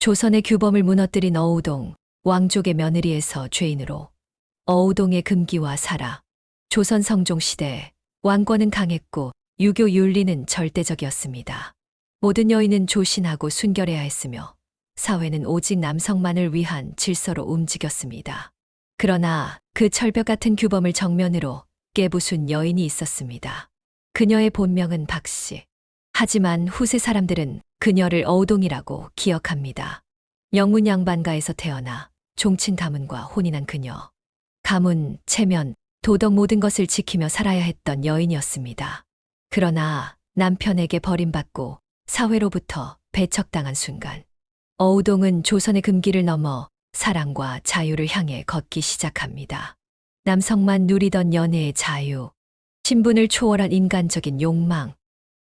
조선의 규범을 무너뜨린 어우동, 왕족의 며느리에서 죄인으로 어우동의 금기와 사라. 조선 성종시대 왕권은 강했고 유교 윤리는 절대적이었습니다. 모든 여인은 조신하고 순결해야 했으며 사회는 오직 남성만을 위한 질서로 움직였습니다. 그러나 그 철벽 같은 규범을 정면으로 깨부순 여인이 있었습니다. 그녀의 본명은 박씨. 하지만 후세 사람들은 그녀를 어우동이라고 기억합니다. 영문 양반가에서 태어나 종친 가문과 혼인한 그녀. 가문, 체면, 도덕 모든 것을 지키며 살아야 했던 여인이었습니다. 그러나 남편에게 버림받고 사회로부터 배척당한 순간 어우동은 조선의 금기를 넘어 사랑과 자유를 향해 걷기 시작합니다. 남성만 누리던 연애의 자유, 신분을 초월한 인간적인 욕망,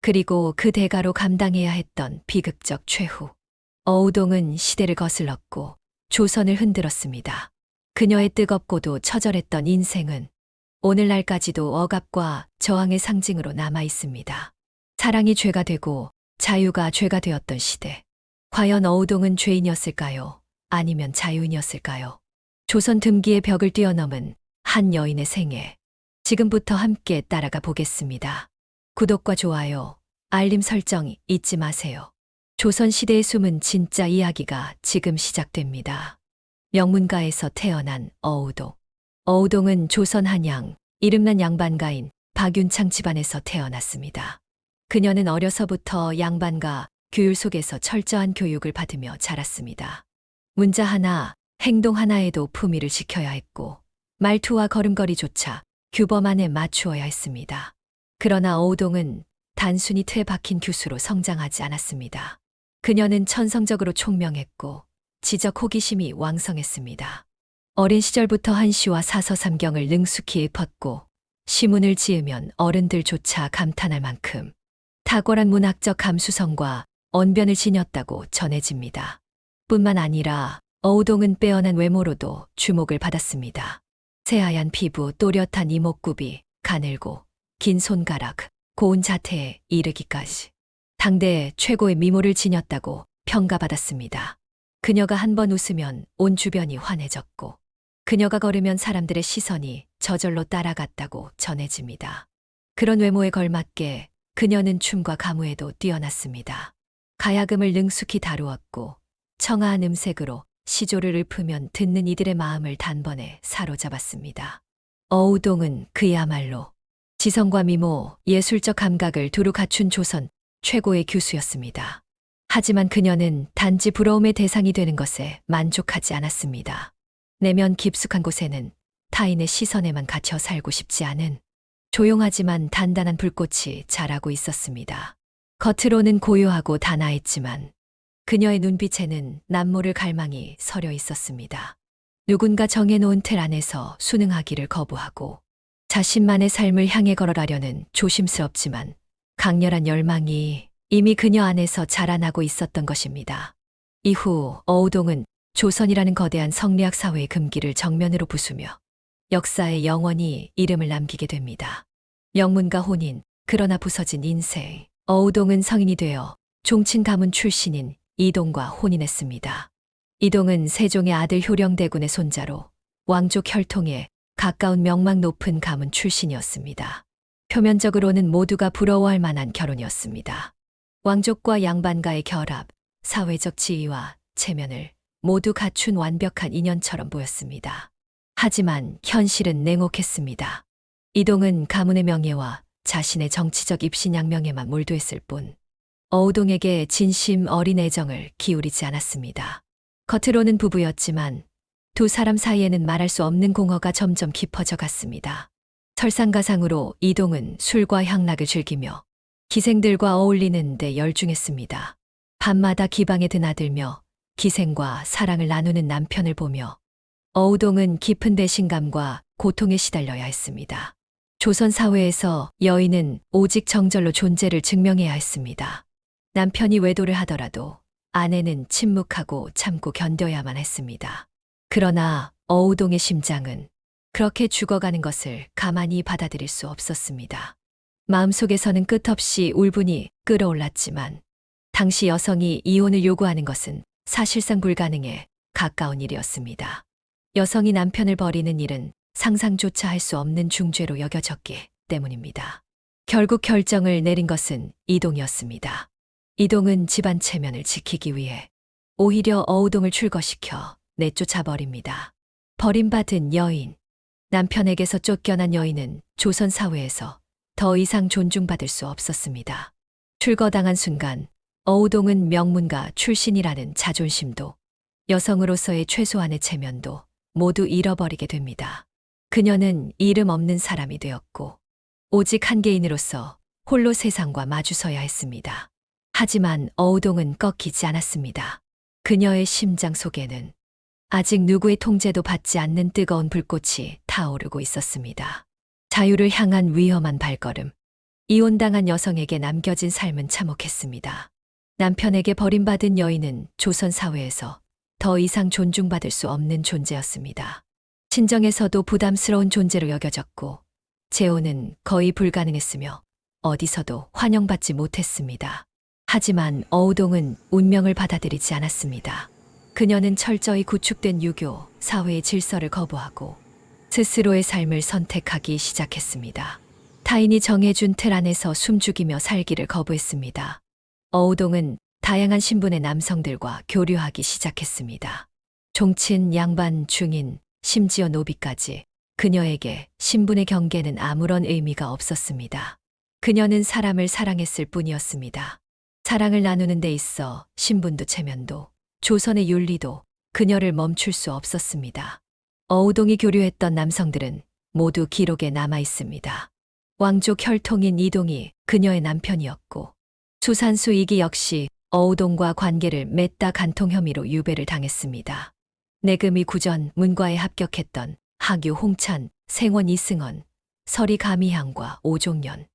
그리고 그 대가로 감당해야 했던 비극적 최후. 어우동은 시대를 거슬렀고 조선을 흔들었습니다. 그녀의 뜨겁고도 처절했던 인생은 오늘날까지도 억압과 저항의 상징으로 남아 있습니다. 사랑이 죄가 되고 자유가 죄가 되었던 시대. 과연 어우동은 죄인이었을까요? 아니면 자유인이었을까요? 조선 금기의 벽을 뛰어넘은 한 여인의 생애. 지금부터 함께 따라가 보겠습니다. 구독과 좋아요, 알림 설정 잊지 마세요. 조선시대의 숨은 진짜 이야기가 지금 시작됩니다. 명문가에서 태어난 어우동. 어우동은 조선 한양, 이름난 양반가인 박윤창 집안에서 태어났습니다. 그녀는 어려서부터 양반가 규율 속에서 철저한 교육을 받으며 자랐습니다. 문자 하나, 행동 하나에도 품위를 지켜야 했고 말투와 걸음걸이조차 규범 안에 맞추어야 했습니다. 그러나 어우동은 단순히 틀에 박힌 교수로 성장하지 않았습니다. 그녀는 천성적으로 총명했고 지적 호기심이 왕성했습니다. 어린 시절부터 한시와 사서삼경을 능숙히 읊었고 시문을 지으면 어른들조차 감탄할 만큼 탁월한 문학적 감수성과 언변을 지녔다고 전해집니다. 뿐만 아니라 어우동은 빼어난 외모로도 주목을 받았습니다. 새하얀 피부, 또렷한 이목구비, 가늘고 긴 손가락, 고운 자태에 이르기까지 당대 최고의 미모를 지녔다고 평가받았습니다. 그녀가 한 번 웃으면 온 주변이 환해졌고 그녀가 걸으면 사람들의 시선이 저절로 따라갔다고 전해집니다. 그런 외모에 걸맞게 그녀는 춤과 가무에도 뛰어났습니다. 가야금을 능숙히 다루었고 청아한 음색으로 시조를 읊으면 듣는 이들의 마음을 단번에 사로잡았습니다. 어우동은 그야말로 지성과 미모, 예술적 감각을 두루 갖춘 조선 최고의 교수였습니다. 하지만 그녀는 단지 부러움의 대상이 되는 것에 만족하지 않았습니다. 내면 깊숙한 곳에는 타인의 시선에만 갇혀 살고 싶지 않은 조용하지만 단단한 불꽃이 자라고 있었습니다. 겉으로는 고요하고 단아했지만 그녀의 눈빛에는 남모를 갈망이 서려 있었습니다. 누군가 정해놓은 틀 안에서 순응하기를 거부하고 자신만의 삶을 향해 걸어가려는 조심스럽지만 강렬한 열망이 이미 그녀 안에서 자라나고 있었던 것입니다. 이후 어우동은 조선이라는 거대한 성리학 사회의 금기를 정면으로 부수며 역사에 영원히 이름을 남기게 됩니다. 명문가 혼인, 그러나 부서진 인생. 어우동은 성인이 되어 종친 가문 출신인 이동과 혼인했습니다. 이동은 세종의 아들 효령대군의 손자로 왕족 혈통에 가까운 명망 높은 가문 출신이었습니다. 표면적으로는 모두가 부러워할 만한 결혼이었습니다. 왕족과 양반가의 결합, 사회적 지위와 체면을 모두 갖춘 완벽한 인연처럼 보였습니다. 하지만 현실은 냉혹했습니다. 이동은 가문의 명예와 자신의 정치적 입신양명에만 몰두했을 뿐 어우동에게 진심 어린 애정을 기울이지 않았습니다. 겉으로는 부부였지만 두 사람 사이에는 말할 수 없는 공허가 점점 깊어져 갔습니다. 설상가상으로 이동은 술과 향락을 즐기며 기생들과 어울리는 데 열중했습니다. 밤마다 기방에 드나들며 기생과 사랑을 나누는 남편을 보며 어우동은 깊은 배신감과 고통에 시달려야 했습니다. 조선 사회에서 여인은 오직 정절로 존재를 증명해야 했습니다. 남편이 외도를 하더라도 아내는 침묵하고 참고 견뎌야만 했습니다. 그러나 어우동의 심장은 그렇게 죽어가는 것을 가만히 받아들일 수 없었습니다. 마음속에서는 끝없이 울분이 끓어올랐지만 당시 여성이 이혼을 요구하는 것은 사실상 불가능에 가까운 일이었습니다. 여성이 남편을 버리는 일은 상상조차 할 수 없는 중죄로 여겨졌기 때문입니다. 결국 결정을 내린 것은 이동이었습니다. 이동은 집안 체면을 지키기 위해 오히려 어우동을 출거시켜 내쫓아 버립니다. 버림받은 여인. 남편에게서 쫓겨난 여인은 조선 사회에서 더 이상 존중받을 수 없었습니다. 출거당한 순간 어우동은 명문가 출신이라는 자존심도 여성으로서의 최소한의 체면도 모두 잃어버리게 됩니다. 그녀는 이름 없는 사람이 되었고 오직 한 개인으로서 홀로 세상과 마주서야 했습니다. 하지만 어우동은 꺾이지 않았습니다. 그녀의 심장 속에는 아직 누구의 통제도 받지 않는 뜨거운 불꽃이 타오르고 있었습니다. 자유를 향한 위험한 발걸음. 이혼당한 여성에게 남겨진 삶은 참혹했습니다. 남편에게 버림받은 여인은 조선 사회에서 더 이상 존중받을 수 없는 존재였습니다. 친정에서도 부담스러운 존재로 여겨졌고 재혼은 거의 불가능했으며 어디서도 환영받지 못했습니다. 하지만 어우동은 운명을 받아들이지 않았습니다. 그녀는 철저히 구축된 유교, 사회의 질서를 거부하고 스스로의 삶을 선택하기 시작했습니다. 타인이 정해준 틀 안에서 숨죽이며 살기를 거부했습니다. 어우동은 다양한 신분의 남성들과 교류하기 시작했습니다. 종친, 양반, 중인, 심지어 노비까지 그녀에게 신분의 경계는 아무런 의미가 없었습니다. 그녀는 사람을 사랑했을 뿐이었습니다. 사랑을 나누는 데 있어 신분도 체면도 조선의 윤리도 그녀를 멈출 수 없었습니다. 어우동이 교류했던 남성들은 모두 기록에 남아 있습니다. 왕족 혈통인 이동이 그녀의 남편이었고 수산수 이기 역시 어우동과 관계를 맺다 간통 혐의로 유배를 당했습니다. 내금이 구전 문과에 합격했던 하규 홍찬, 생원 이승원, 서리 가미향과 오종년,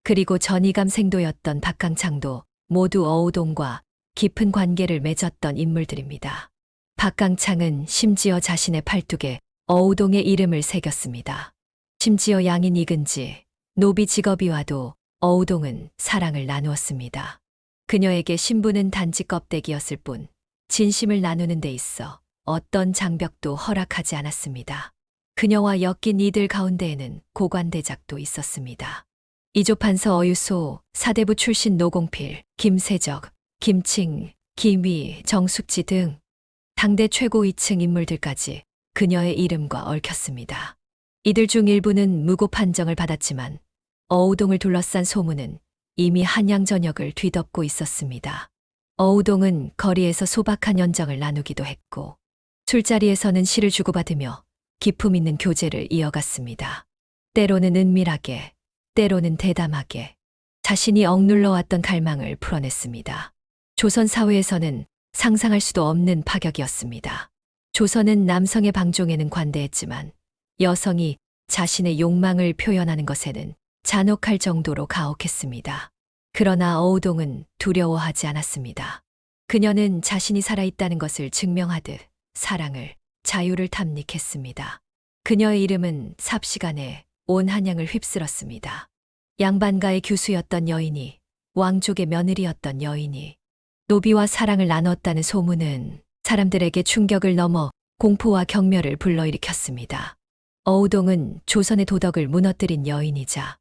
그리고 전이감 생도였던 박강창도 모두 어우동과 깊은 관계를 맺었던 인물들입니다. 박강창은 심지어 자신의 팔뚝에 어우동의 이름을 새겼습니다. 심지어 양인 이근지, 노비 직업이와도 어우동은 사랑을 나누었습니다. 그녀에게 신분은 단지 껍데기였을 뿐 진심을 나누는 데 있어 어떤 장벽도 허락하지 않았습니다. 그녀와 엮인 이들 가운데에는 고관대작도 있었습니다. 이조판서 어유소, 사대부 출신 노공필, 김세적, 김칭, 김위, 정숙지 등 당대 최고 위층 인물들까지 그녀의 이름과 얽혔습니다. 이들 중 일부는 무고 판정을 받았지만 어우동을 둘러싼 소문은 이미 한양 전역을 뒤덮고 있었습니다. 어우동은 거리에서 소박한 연정을 나누기도 했고 술자리에서는 시를 주고받으며 기품 있는 교제를 이어갔습니다. 때로는 은밀하게, 때로는 대담하게 자신이 억눌러왔던 갈망을 풀어냈습니다. 조선 사회에서는 상상할 수도 없는 파격이었습니다. 조선은 남성의 방종에는 관대했지만 여성이 자신의 욕망을 표현하는 것에는 잔혹할 정도로 가혹했습니다. 그러나 어우동은 두려워하지 않았습니다. 그녀는 자신이 살아있다는 것을 증명하듯 사랑을, 자유를 탐닉했습니다. 그녀의 이름은 삽시간에 온 한양을 휩쓸었습니다. 양반가의 규수였던 여인이, 왕족의 며느리였던 여인이 노비와 사랑을 나눴다는 소문은 사람들에게 충격을 넘어 공포와 경멸을 불러일으켰습니다. 어우동은 조선의 도덕을 무너뜨린 여인이자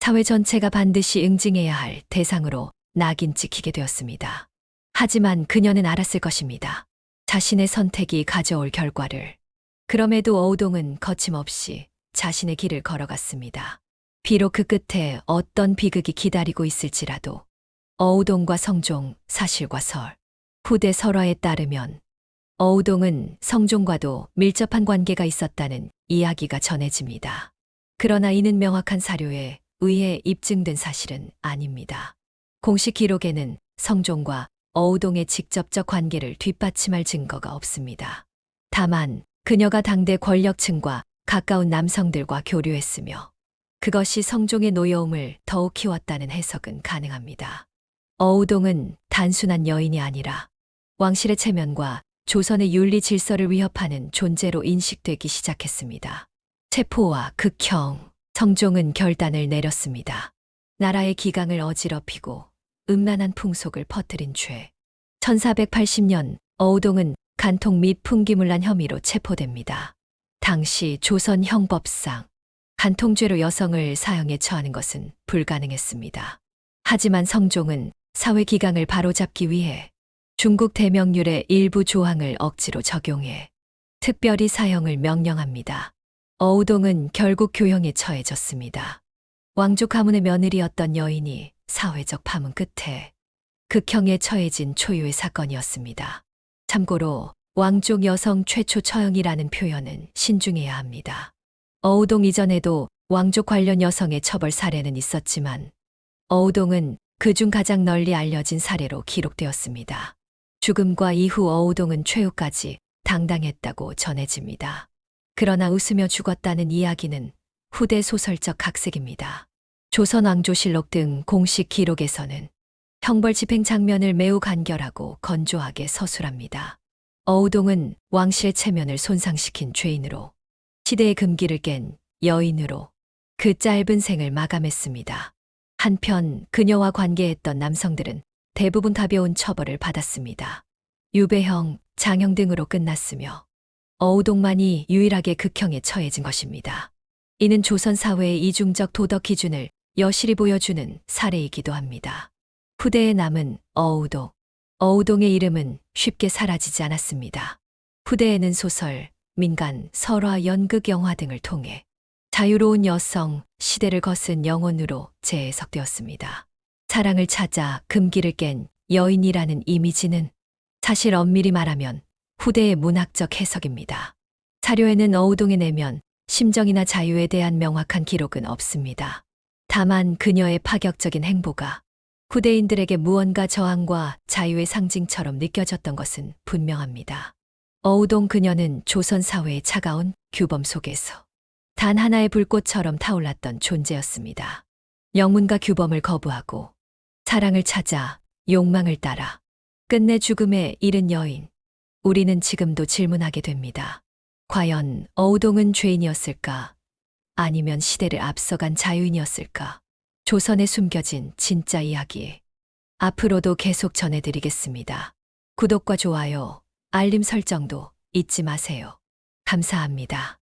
사회 전체가 반드시 응징해야 할 대상으로 낙인 찍히게 되었습니다. 하지만 그녀는 알았을 것입니다. 자신의 선택이 가져올 결과를. 그럼에도 어우동은 거침없이 자신의 길을 걸어갔습니다. 비록 그 끝에 어떤 비극이 기다리고 있을지라도 어우동과 성종, 사실과 설, 후대 설화에 따르면 어우동은 성종과도 밀접한 관계가 있었다는 이야기가 전해집니다. 그러나 이는 명확한 사료에 의해 입증된 사실은 아닙니다. 공식 기록에는 성종과 어우동의 직접적 관계를 뒷받침할 증거가 없습니다. 다만 그녀가 당대 권력층과 가까운 남성들과 교류했으며 그것이 성종의 노여움을 더욱 키웠다는 해석은 가능합니다. 어우동은 단순한 여인이 아니라 왕실의 체면과 조선의 윤리 질서를 위협하는 존재로 인식되기 시작했습니다. 체포와 극형, 성종은 결단을 내렸습니다. 나라의 기강을 어지럽히고 음란한 풍속을 퍼뜨린 죄. 1480년 어우동은 간통 및 풍기물난 혐의로 체포됩니다. 당시 조선 형법상 간통죄로 여성을 사형에 처하는 것은 불가능했습니다. 하지만 성종은 사회 기강을 바로잡기 위해 중국 대명률의 일부 조항을 억지로 적용해 특별히 사형을 명령합니다. 어우동은 결국 교형에 처해졌습니다. 왕족 가문의 며느리였던 여인이 사회적 파문 끝에 극형에 처해진 초유의 사건이었습니다. 참고로 왕족 여성 최초 처형이라는 표현은 신중해야 합니다. 어우동 이전에도 왕족 관련 여성의 처벌 사례는 있었지만 어우동은 그중 가장 널리 알려진 사례로 기록되었습니다. 죽음과 이후 어우동은 최후까지 당당했다고 전해집니다. 그러나 웃으며 죽었다는 이야기는 후대 소설적 각색입니다. 조선왕조실록 등 공식 기록에서는 형벌 집행 장면을 매우 간결하고 건조하게 서술합니다. 어우동은 왕실 체면을 손상시킨 죄인으로, 시대의 금기를 깬 여인으로 그 짧은 생을 마감했습니다. 한편 그녀와 관계했던 남성들은 대부분 가벼운 처벌을 받았습니다. 유배형, 장형 등으로 끝났으며 어우동만이 유일하게 극형에 처해진 것입니다. 이는 조선 사회의 이중적 도덕 기준을 여실히 보여주는 사례이기도 합니다. 후대에 남은 어우동. 어우동의 이름은 쉽게 사라지지 않았습니다. 후대에는 소설, 민간, 설화, 연극, 영화 등을 통해 자유로운 여성, 시대를 거슨 영혼으로 재해석되었습니다. 사랑을 찾아 금기를 깬 여인이라는 이미지는 사실 엄밀히 말하면 후대의 문학적 해석입니다. 사료에는 어우동의 내면, 심정이나 자유에 대한 명확한 기록은 없습니다. 다만 그녀의 파격적인 행보가 후대인들에게 무언가 저항과 자유의 상징처럼 느껴졌던 것은 분명합니다. 어우동 그녀는 조선 사회의 차가운 규범 속에서 단 하나의 불꽃처럼 타올랐던 존재였습니다. 영문과 규범을 거부하고 사랑을 찾아 욕망을 따라 끝내 죽음에 이른 여인. 우리는 지금도 질문하게 됩니다. 과연 어우동은 죄인이었을까? 아니면 시대를 앞서간 자유인이었을까? 조선에 숨겨진 진짜 이야기. 앞으로도 계속 전해드리겠습니다. 구독과 좋아요, 알림 설정도 잊지 마세요. 감사합니다.